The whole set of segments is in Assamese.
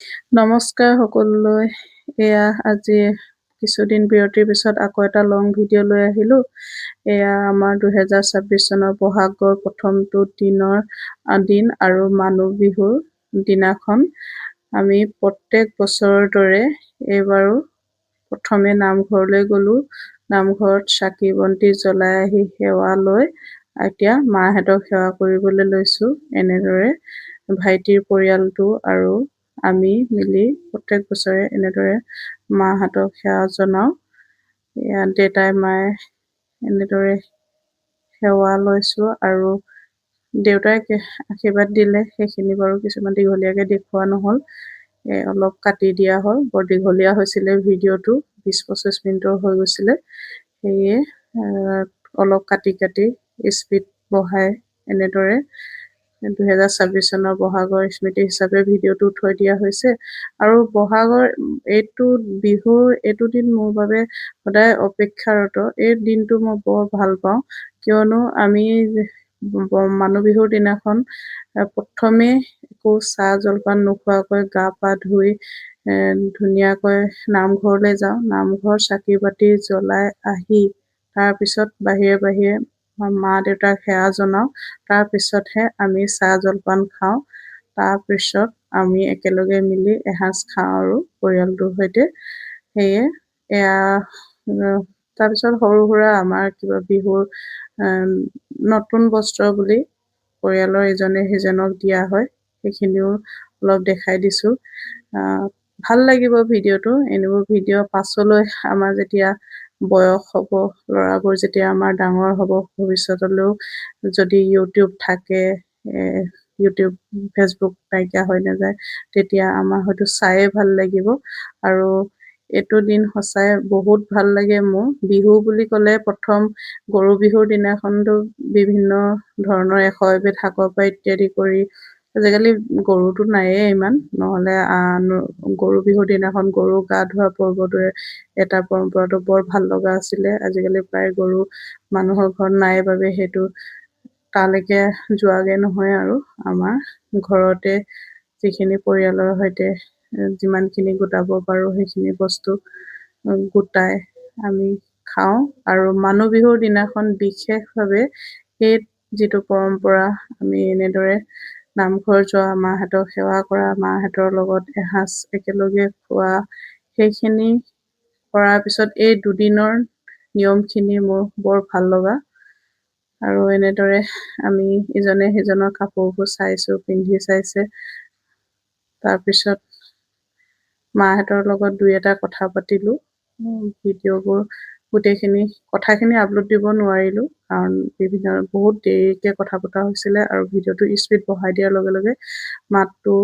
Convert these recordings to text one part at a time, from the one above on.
নমস্কাৰ সকলোলৈ। আজি কিছুদিন বিৰতিৰ পিছত আকৌ এটা লং ভিডিঅ' লৈ আহিলোঁ। আমাৰ 2026 চনৰ বহাগৰ প্ৰথমটো দিন আৰু মানুহ বিহুৰ দিনাখন আমি প্ৰত্যেক বছৰৰ দৰে এইবাৰো প্ৰথমে নামঘৰলৈ গ'লোঁ। নামঘৰত চাকি বন্তি জ্বলাই আহি সেৱা লৈ এতিয়া মাহঁতক সেৱা কৰিবলৈ লৈছোঁ। এনেদৰে ভাইটিৰ পৰিয়ালটো আৰু আমি মিলি প্ৰত্যেক বছৰে এনেদৰে মাহঁতক সেৱা জনাওঁ। দেউতাই মায়ে এনেদৰে সেৱা লৈছোঁ আৰু দেউতাই আশীৰ্বাদ দিলে। সেইখিনি বাৰু কিছুমান দীঘলীয়াকৈ দেখুওৱা নহ'ল, অলপ কাটি দিয়া হ'ল। বৰ দীঘলীয়া হৈছিলে ভিডিঅ'টো, 20-25 মিনিটৰ হৈ গৈছিলে। সেয়ে অলপ কাটি স্পীড বঢ়াই এনেদৰে 2026 চনৰ বহাগৰ স্মৃতি হিচাপে ভিডিঅ'টো থৈ দিয়া হৈছে। আৰু বহাগৰ বিহুৰ এইটো দিন মোৰ বাবে সদায় অপেক্ষাৰত। এই দিনটো মই বৰ ভাল পাওঁ, কিয়নো আমি মানুহ বিহুৰ দিনাখন প্ৰথমে একো চাহ জলপান নোখোৱাকৈ গা পা ধুই ধুনীয়াকৈ নামঘৰলৈ যাওঁ। নামঘৰ চাকি বাতি জ্বলাই আহি তাৰপিছত বাহিৰে মা দেউতাক সেৱা জনাওঁ। তাৰপিছতহে আমি চাহ জলপান খাওঁ। তাৰপিছত আমি একেলগে মিলি এসাঁজ খাওঁ আৰু পৰিয়ালটোৰ সৈতে। তাৰপিছত সৰু সুৰা আমাৰ কিবা বিহুৰ নতুন বস্ত্ৰ বুলি পৰিয়ালৰ ইজনে সিজনক দিয়া হয়, সেইখিনিও অলপ দেখাই দিছোঁ। ভাল লাগিব ভিডিঅ'টো। এনেবোৰ ভিডিঅ' পাছলৈ আমাৰ যেতিয়া বয়স হ'ব, ল'ৰাবোৰ যেতিয়া আমাৰ ডাঙৰ হ'ব, ভৱিষ্যতলৈও যদি ইউটিউব থাকে, ইউটিউব ফেচবুক নাইকিয়া হৈ নাযায়, তেতিয়া আমাৰ হয়তো চায়ে ভাল লাগিব। আৰু এইটো দিন সঁচাই বহুত ভাল লাগে মোৰ। বিহু বুলি ক'লে প্ৰথম গৰু বিহুৰ দিনাখনতো বিভিন্ন ধৰণৰ 100 এবিধ শাকৰ পৰা ইত্যাদি কৰি, আজিকালি গৰুটো নায়েই ইমান, নহ'লে গৰু বিহুৰ দিনাখন গৰু গা ধোৱা পৰ্বটোৱে এটা পৰম্পৰাটো বৰ ভাল লগা আছিলে। আজিকালি প্ৰায় গৰু মানুহৰ ঘৰত নাই বাবে সেইটো তালৈকে যোৱাগে নহয়। আৰু আমাৰ ঘৰতে যিখিনি পৰিয়ালৰ সৈতে যিমানখিনি গোটাব পাৰোঁ, সেইখিনি বস্তু গোটাই আমি খাওঁ। আৰু মানুহ বিহুৰ দিনাখন বিশেষভাৱে সেই যিটো পৰম্পৰা, আমি এনেদৰে নামঘৰ যোৱা, মাহঁতক সেৱা কৰা, মাহঁতৰ লগত এসাঁজ একেলগে খোৱা, সেইখিনি কৰাৰ পিছত এই দুদিনৰ নিয়মখিনি মোৰ বৰ ভাল লগা। আৰু এনেদৰে আমি ইজনে সিজনৰ কাপোৰবোৰ চাইছোঁ, পিন্ধি চাইছে। তাৰপিছত মাহঁতৰ লগত দুই এটা কথা পাতিলোঁ। ভিডিঅ'বোৰ কথাখিনি আপলোড দিব নোৱাৰিলোঁ, কাৰণ বহুত দেৰিকৈ কথা পতা হৈছিলে আৰু ভিডিঅ'টো স্পীড বঢ়াই দিয়াৰ লগে লগে মাতটো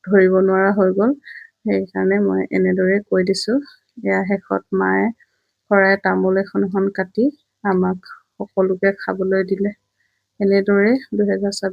ধৰিব নোৱাৰা হৈ গ'ল। সেইকাৰণে মই এনেদৰে কৈ দিছোঁ। শেষত মায়ে শৰাই তামোল এখন কাটি আমাক সকলোকে খাবলৈ দিলে। এনেদৰে 2026